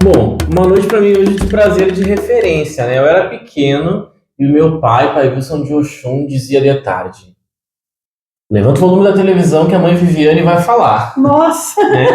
Bom, uma noite pra mim hoje de prazer e de referência, né? Eu era pequeno e o meu pai Wilson de Oxum, dizia de tarde: levanta o volume da televisão que a mãe Viviane vai falar, Nossa! né?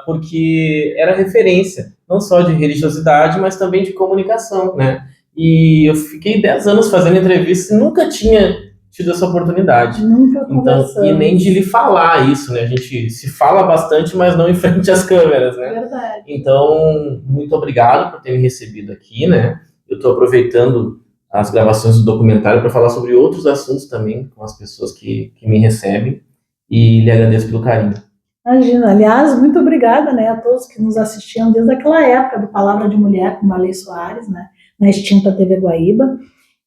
Porque era referência, não só de religiosidade, mas também de comunicação, né? E eu fiquei 10 anos fazendo entrevistas e nunca tinha tido essa oportunidade. Nunca Então, e conversamos. nem de lhe falar isso, né? A gente se fala bastante, mas não em frente às câmeras, né? Verdade. Então, muito obrigado por ter me recebido aqui, né? Eu estou aproveitando as gravações do documentário para falar sobre outros assuntos também com as pessoas que me recebem e lhe agradeço pelo carinho. Imagina, aliás, muito obrigada, né, a todos que nos assistiam desde aquela época do Palavra de Mulher com Marley Soares, né, na extinta TV Guaíba,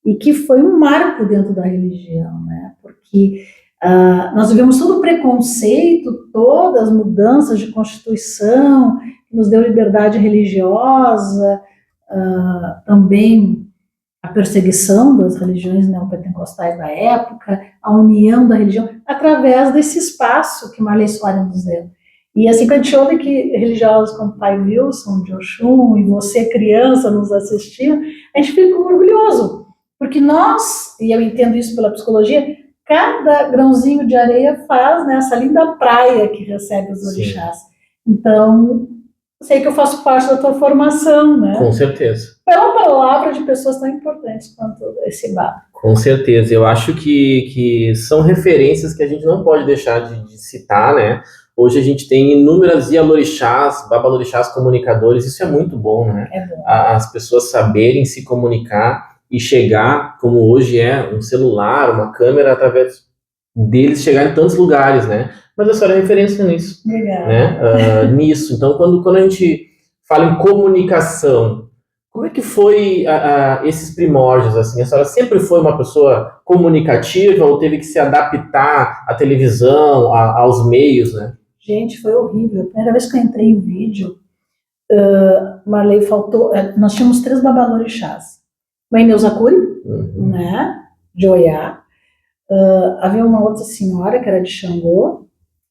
e que foi um marco dentro da religião, né, porque nós vivemos todo o preconceito, todas as mudanças de Constituição, que nos deu liberdade religiosa, também a perseguição das religiões neopentecostais da época, a união da religião, através desse espaço que Marley Soares nos deu. E assim, quando a gente ouve que religiosos como Pai Wilson, de Oxum, e você, criança, nos assistiam, a gente fica orgulhoso, porque nós, e eu entendo isso pela psicologia, cada grãozinho de areia faz, né, essa linda praia que recebe os orixás. Sim. Então, sei que eu faço parte da tua formação, né? Com certeza. Pela palavra de pessoas tão importantes quanto esse bar. Com certeza. Eu acho que são referências que a gente não pode deixar de citar, né? Hoje a gente tem inúmeras ialorixás, babalorixás comunicadores, isso é muito bom, né? É bom. As pessoas saberem se comunicar e chegar, como hoje é, um celular, uma câmera, através deles chegar em tantos lugares, né? Mas a senhora é referência nisso. Legal. Né? Nisso. Então, quando a gente fala em comunicação, como é que foi esses primórdios? Assim? A senhora sempre foi uma pessoa comunicativa ou teve que se adaptar à televisão, aos meios, né? Gente, foi horrível. A primeira vez que eu entrei em vídeo, Marley faltou... nós tínhamos 3 babalorixás. Mãe Neuza Curi, né? De Oiá. Havia uma outra senhora que era de Xangô.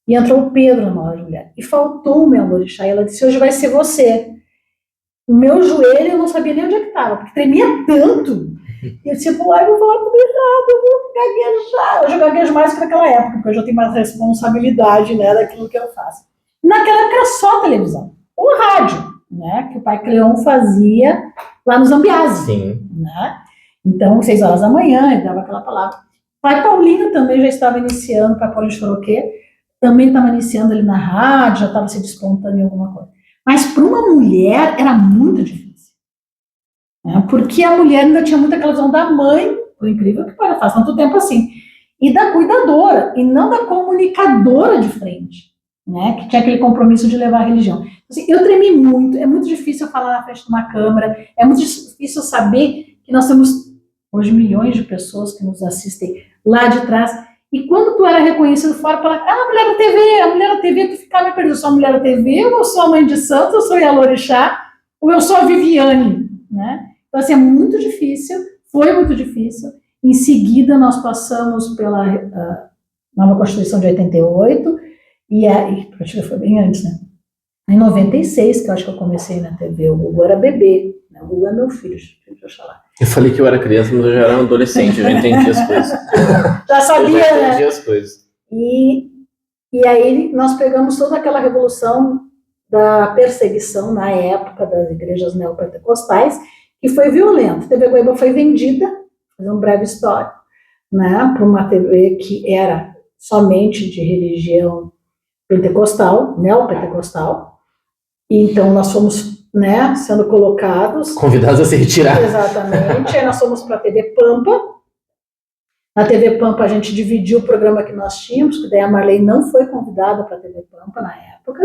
E entrou o Pedro na hora de mulher. E faltou o meu alorixá. E ela disse, hoje vai ser você. O meu joelho, eu não sabia nem onde é que estava, porque tremia tanto. E eu disse, pô, eu vou falar tudo errado, eu vou gaguejar. Hoje eu gaguejo mais que naquela época, porque eu já tenho mais responsabilidade, né, daquilo que eu faço. Naquela época era só televisão. Ou rádio, né, que o pai Cleon fazia lá no Zambiase. Sim. Né? Então, 6 horas da manhã, ele dava aquela palavra. O pai Paulinho também já estava iniciando, o pai Paulinho Choroquê, também estava iniciando ali na rádio, já estava se despontando em alguma coisa. Mas para uma mulher era muito difícil. Né? Porque a mulher ainda tinha muito aquela visão da mãe, por incrível que pareça, faz tanto tempo assim, e da cuidadora, e não da comunicadora de frente, né? Que tinha aquele compromisso de levar a religião. Assim, eu tremi muito, é muito difícil eu falar na frente de uma câmera, é muito difícil saber que nós temos hoje milhões de pessoas que nos assistem lá de trás. E quando tu era reconhecido fora, falava, a mulher da TV, tu ficava me perguntando, eu sou a mulher da TV, ou eu sou a mãe de santo, eu sou a Ialorixá, ou eu sou a Viviane, né? Então, assim, é muito difícil, foi muito difícil. Em seguida, nós passamos pela nova Constituição de 88, e aí, foi bem antes, né? Em 96, que eu acho que eu comecei na TV, o Gugu era bebê, né? O Gugu é meu filho, deixa eu falar. Eu falei que eu era criança, mas eu já era um adolescente, eu já entendi as coisas. Já sabia, eu já entendi né? as coisas. E aí nós pegamos toda aquela revolução da perseguição na época das igrejas neopentecostais, que foi violenta. A TV Guaíba foi vendida, fazer um breve histórico, né, para uma TV que era somente de religião pentecostal, neopentecostal. Então nós fomos, né, sendo colocados... Convidados a se retirar. Exatamente. Aí nós fomos para a TV Pampa. Na TV Pampa a gente dividiu o programa que nós tínhamos, porque daí a Marley não foi convidada para a TV Pampa na época.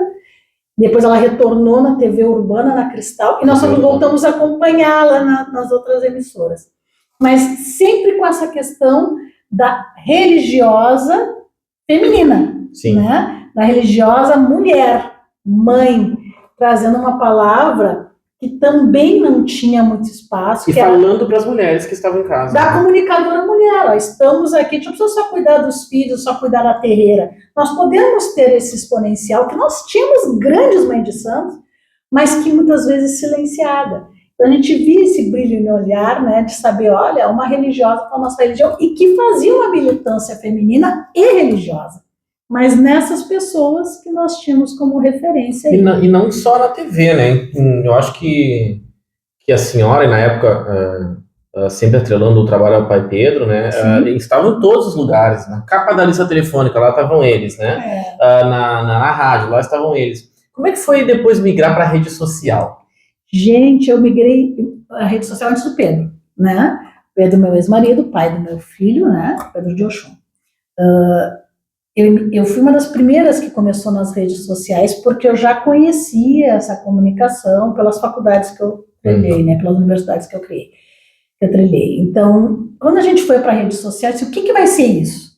Depois ela retornou na TV Urbana, na Cristal, e nós voltamos a acompanhá-la nas outras emissoras. Mas sempre com essa questão da religiosa feminina. Sim. Né? Da religiosa mulher, mãe, trazendo uma palavra que também não tinha muito espaço. E falando para as mulheres que estavam em casa. Da comunicadora mulher, ó, estamos aqui, a gente não precisa só cuidar dos filhos, só cuidar da terreira. Nós podemos ter esse exponencial, que nós tínhamos grandes mães de santos, mas que muitas vezes silenciada. Então a gente via esse brilho no olhar, né, de saber, olha, uma religiosa com a nossa religião, e que fazia uma militância feminina e religiosa. Mas nessas pessoas que nós tínhamos como referência. E não só na TV, né? Eu acho que a senhora, e na época, sempre atrelando o trabalho ao pai Pedro, né? Estavam em todos os lugares. Na capa da lista telefônica, lá estavam eles, né? Na rádio, lá estavam eles. Como é que foi depois migrar para a rede social? Gente, eu migrei a rede social antes do Pedro, né? Pedro, meu ex-marido, pai do meu filho, né? Pedro de Oxum. Eu fui uma das primeiras que começou nas redes sociais, porque eu já conhecia essa comunicação pelas faculdades que eu trilhei, né? Pelas universidades que eu trilhei. Então, quando a gente foi para redes sociais, o que vai ser isso?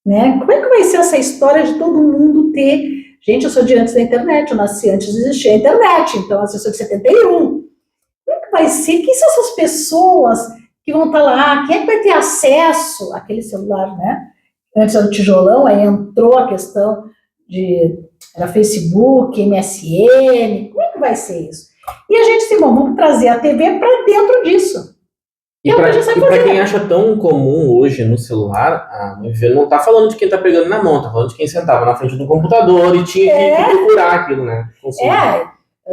Né? Como é que vai ser essa história de todo mundo ter... Gente, eu sou de antes da internet, eu nasci antes de existir a internet, então eu sou de 71. Como é que vai ser? Quem são essas pessoas que vão estar lá? Quem é que vai ter acesso àquele celular, né? Antes era o tijolão, aí entrou a questão era Facebook, MSN, como é que vai ser isso? E a gente se vamos trazer a TV para dentro disso. E para quem acha tão comum hoje no celular, não está falando de quem está pegando na mão, está falando de quem sentava na frente do computador e tinha que procurar aquilo, né?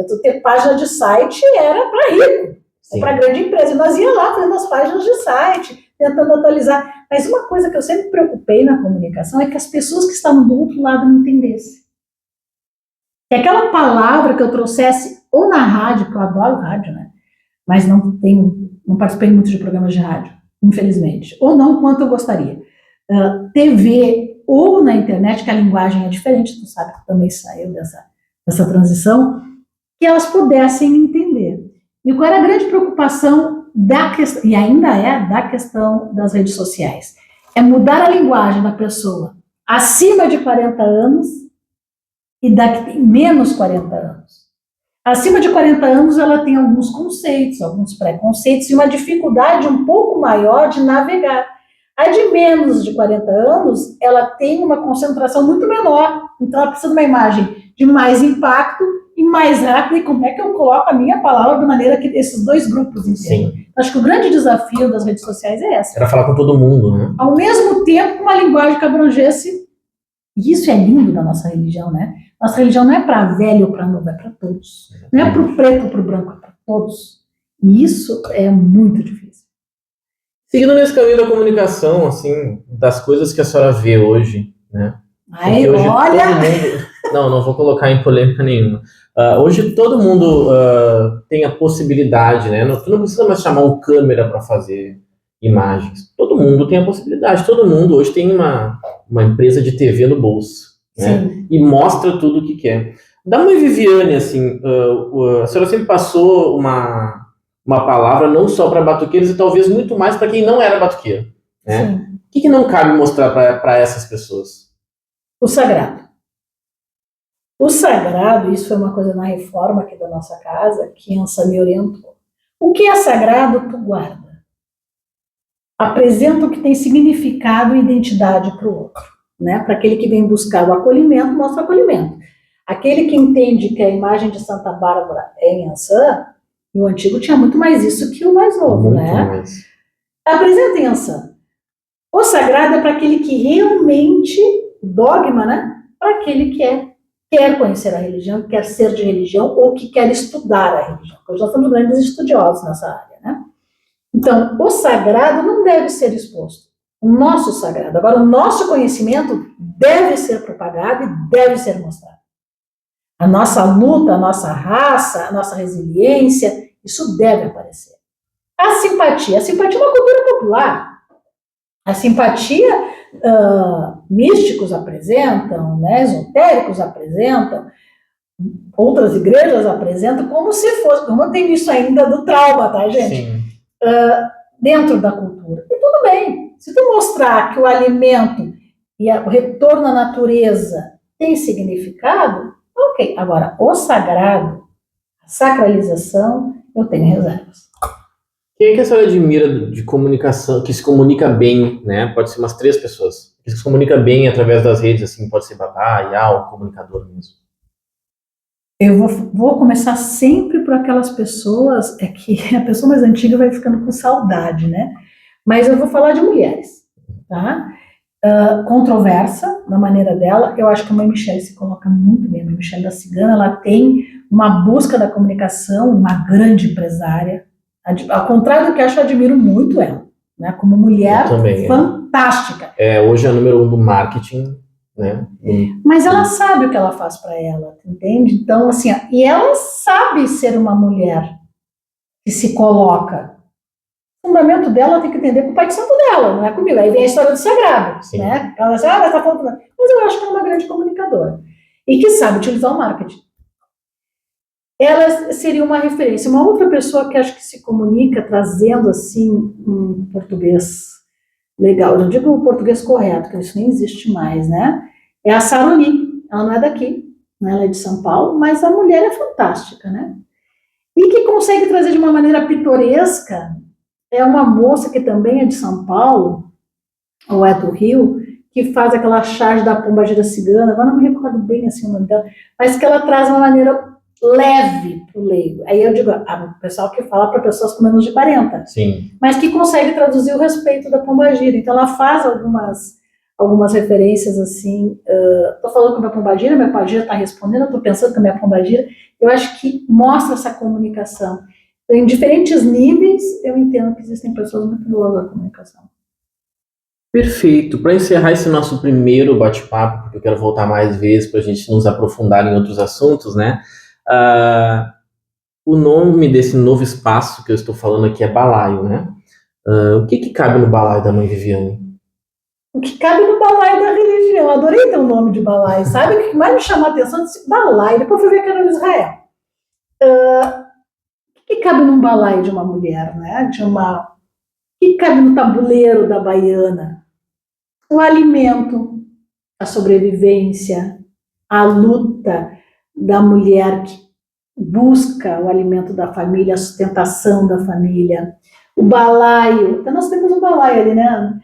Tu ter página de site era para rico, para grande empresa. E nós ia lá fazendo as páginas de site, tentando atualizar. Mas uma coisa que eu sempre me preocupei na comunicação é que as pessoas que estavam do outro lado não entendessem. Que aquela palavra que eu trouxesse, ou na rádio, que eu adoro rádio, né? Mas não participei muito de programas de rádio, infelizmente. Ou não quanto eu gostaria. TV ou na internet, que a linguagem é diferente, tu sabe que também saiu dessa transição, que elas pudessem entender. E qual era a grande preocupação da questão, e ainda é da questão das redes sociais? É mudar a linguagem da pessoa acima de 40 anos e da que tem menos 40 anos. Acima de 40 anos, ela tem alguns conceitos, alguns preconceitos e uma dificuldade um pouco maior de navegar. A de menos de 40 anos, ela tem uma concentração muito menor, então ela precisa de uma imagem de mais impacto e mais rápida. E como é que eu coloco a minha palavra de maneira que esses dois grupos entendam? Acho que o grande desafio das redes sociais é essa. Era falar com todo mundo, né? Ao mesmo tempo, uma linguagem que abrangesse. E isso é lindo da nossa religião, né? Nossa religião não é para velho ou para novo, é para todos. Não é para o preto ou para o branco, é para todos. E isso é muito difícil. Seguindo nesse caminho da comunicação, assim, das coisas que a senhora vê hoje, né? Ai, hoje olha! Não vou colocar em polêmica nenhuma. Hoje todo mundo tem a possibilidade, né? Tu não precisa mais chamar um câmera para fazer imagens. Todo mundo tem a possibilidade. Todo mundo hoje tem uma empresa de TV no bolso, né? E mostra tudo o que quer. Dá uma Viviane, assim, a senhora sempre passou uma palavra não só para batuqueiros e talvez muito mais para quem não era batuqueiro, né? O que não cabe mostrar para essas pessoas? O sagrado. O sagrado, isso foi uma coisa na reforma aqui da nossa casa, que a Ansa me orientou. O que é sagrado, tu guarda. Apresenta o que tem significado e identidade para o outro, né? Para aquele que vem buscar o acolhimento, mostra o acolhimento. Aquele que entende que a imagem de Santa Bárbara é em Ansa, e o antigo tinha muito mais isso que o mais novo, muito né? Mais. Apresenta em Ansa. O sagrado é para aquele que realmente, dogma, né? Para aquele que quer conhecer a religião, que quer ser de religião ou que quer estudar a religião. Porque nós somos grandes estudiosos nessa área, né? Então, o sagrado não deve ser exposto. O nosso sagrado. Agora, o nosso conhecimento deve ser propagado e deve ser mostrado. A nossa luta, a nossa raça, a nossa resiliência, isso deve aparecer. A simpatia é uma cultura popular. A simpatia, místicos apresentam, né, esotéricos apresentam, outras igrejas apresentam, como se fosse, como tem isso ainda do trauma, tá, gente? Dentro da cultura. E tudo bem, se tu mostrar que o alimento e o retorno à natureza tem significado, ok. Agora, o sagrado, a sacralização, eu tenho reservas. Quem é que a senhora admira de comunicação, que se comunica bem, né? Pode ser umas 3 pessoas. Que se comunica bem através das redes, assim, pode ser babá, iau, comunicador mesmo. Eu vou começar sempre por aquelas pessoas, é que a pessoa mais antiga vai ficando com saudade, né? Mas eu vou falar de mulheres, tá? Controversa, na maneira dela, eu acho que a Mãe Michele se coloca muito bem. A Mãe Michele da Cigana, ela tem uma busca da comunicação, uma grande empresária. Ao contrário do que eu acho, eu admiro muito ela, né? Como mulher também, fantástica. Hoje é a número 1 do marketing, né? Mas ela sabe o que ela faz para ela, entende? Então, assim, e ela sabe ser uma mulher que se coloca. O fundamento dela tem que entender com o pai de santo dela, não é comigo. Aí vem a história do sagrado, Sim. né? Ela diz, ela está falando. Mas eu acho que ela é uma grande comunicadora e que sabe utilizar o marketing. Ela seria uma referência. Uma outra pessoa que acho que se comunica trazendo, assim, um português legal. Eu não digo o português correto, que isso nem existe mais, né? É a Saroni. Ela não é daqui, né? Ela é de São Paulo, mas a mulher é fantástica, né? E que consegue trazer de uma maneira pitoresca. É uma moça que também é de São Paulo, ou é do Rio, que faz aquela charge da Pombagira Cigana, agora não me recordo bem assim o nome dela, mas que ela traz uma maneira leve para o leigo. Aí eu digo, o pessoal que fala para pessoas com menos de 40, Sim. mas que consegue traduzir o respeito da Pombagira. Então ela faz algumas referências assim, estou falando com a minha Pombagira está respondendo, eu estou pensando com a minha Pombagira. Eu acho que mostra essa comunicação. Em diferentes níveis, eu entendo que existem pessoas muito boas na comunicação. Perfeito. Para encerrar esse nosso primeiro bate-papo, porque eu quero voltar mais vezes para a gente nos aprofundar em outros assuntos, né? O nome desse novo espaço que eu estou falando aqui é balaio, né? O que cabe no balaio da Mãe Viviane? O que cabe no balaio da religião. Eu adorei ter o nome de balaio. Sabe o que mais me chamou a atenção? Eu disse, balaio. Depois eu fui ver que era no Israel. O que cabe num balaio de uma mulher, né? O que cabe no tabuleiro da baiana? O alimento, a sobrevivência, a luta da mulher que busca o alimento da família, a sustentação da família. O balaio, então nós temos um balaio ali, né?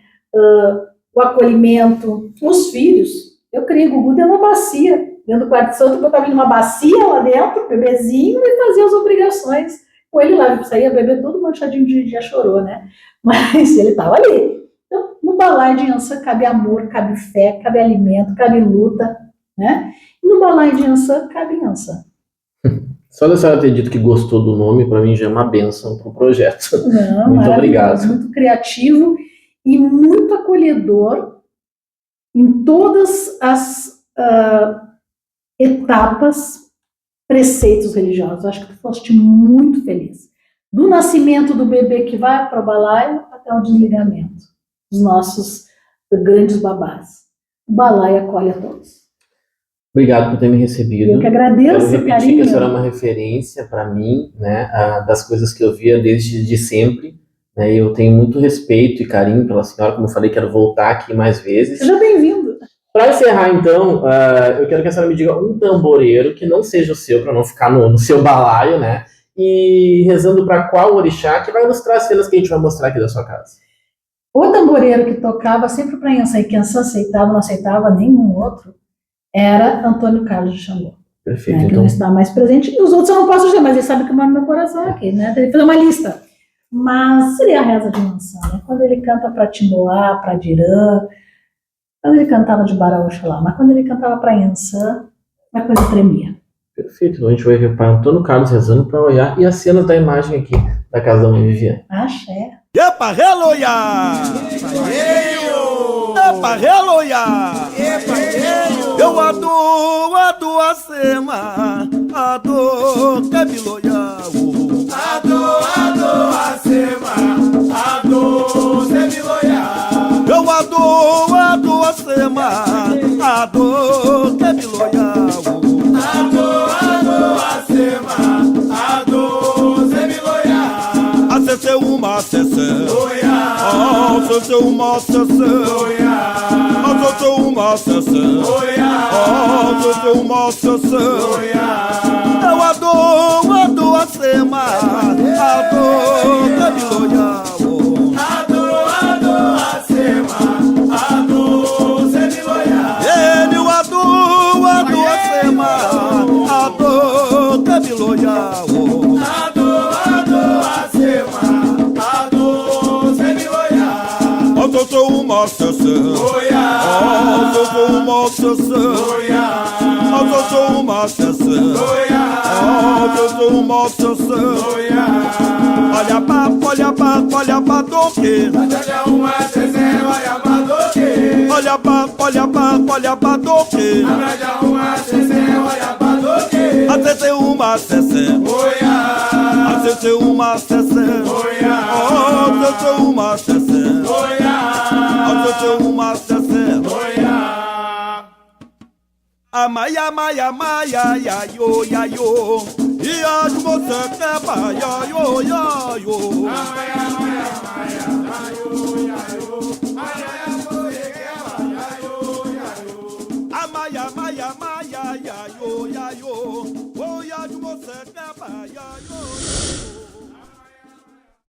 O acolhimento, os filhos. Eu criei o Gugu dentro da bacia, dentro do quarto santo, eu botava ele numa bacia lá dentro, bebezinho, e fazia as obrigações com ele lá. Saía beber todo manchadinho de já chorou, né? Mas ele estava ali. Então, no balaio de Iansã cabe amor, cabe fé, cabe alimento, cabe luta, né? E no balaio de Iansã cabe Iansã. Só da senhora ter dito que gostou do nome, para mim já é uma bênção para o projeto. Não, muito obrigado. Muito criativo e muito acolhedor em todas as etapas, preceitos religiosos. Acho que tu foste muito feliz. Do nascimento do bebê que vai para o balaio até o desligamento. Os nossos grandes babás. O balaio acolhe a todos. Obrigado por ter me recebido. Eu que agradeço, quero repetir que a senhora é uma referência para mim, né, das coisas que eu via desde sempre. Né, eu tenho muito respeito e carinho pela senhora, como eu falei, quero voltar aqui mais vezes. Seja bem-vindo. Para encerrar, então, eu quero que a senhora me diga um tamboreiro que não seja o seu, para não ficar no seu balaio, né? E rezando para qual orixá que vai ilustrar as cenas que a gente vai mostrar aqui da sua casa. O tamboreiro que tocava sempre para Iansã e que Iansã aceitava, não aceitava nenhum outro, era Antônio Carlos de Xangô. Perfeito. Né, então... que não está mais presente. E os outros eu não posso dizer, mas ele sabe que mora no meu coração aqui, né? Tem que fazer uma lista. Mas seria a reza de Iansã, né? Quando ele canta para Timboá, para Dirã, quando ele cantava de Baraúcho lá, mas quando ele cantava para Iansã, a coisa tremia. Perfeito. Então a gente vai ver o pai Antônio Carlos rezando para olhar e as cenas da imagem aqui da casa da Mãe Viviane. Axé. Epa, reloia! Epa, reloia! Eu ado a sema, ado cabiloia. Ado a sema, ado cabiloia. Eu ado a sema, ado cabiloia. Ado a sema, ado cabiloia. Acesse uma acesse, acesse uma acesse, acesse uma acesse, acesse uma acesse. Eu ado a sema, ado cabiloia. Ado a sema, ado cabiloia. Ele ado a sema, ado uma sessão. Oh, eu sou uma sessão. Oh, eu sou uma sessão. Oh, eu sou uma sessão. Olha pra doque. Uma sessão, olha pra doque. Olha pra doque. Uma sessão, olha pra doque. Acessei uma sessão. Acessei uma sessão. Oh, acessei uma sessão. Acessei uma sessão. Amaia, maia, maia, ya, yo, ya, yo. E as você quer pra ya, yo, ya, yo. Amaia, maia, maia, ya, yo, ya, yo. Amaia, você quer pra ya, yo, ya, yo. Amaia, maia, maia, ya, yo, ya, yo. Oh, e as você quer pra ya, yo.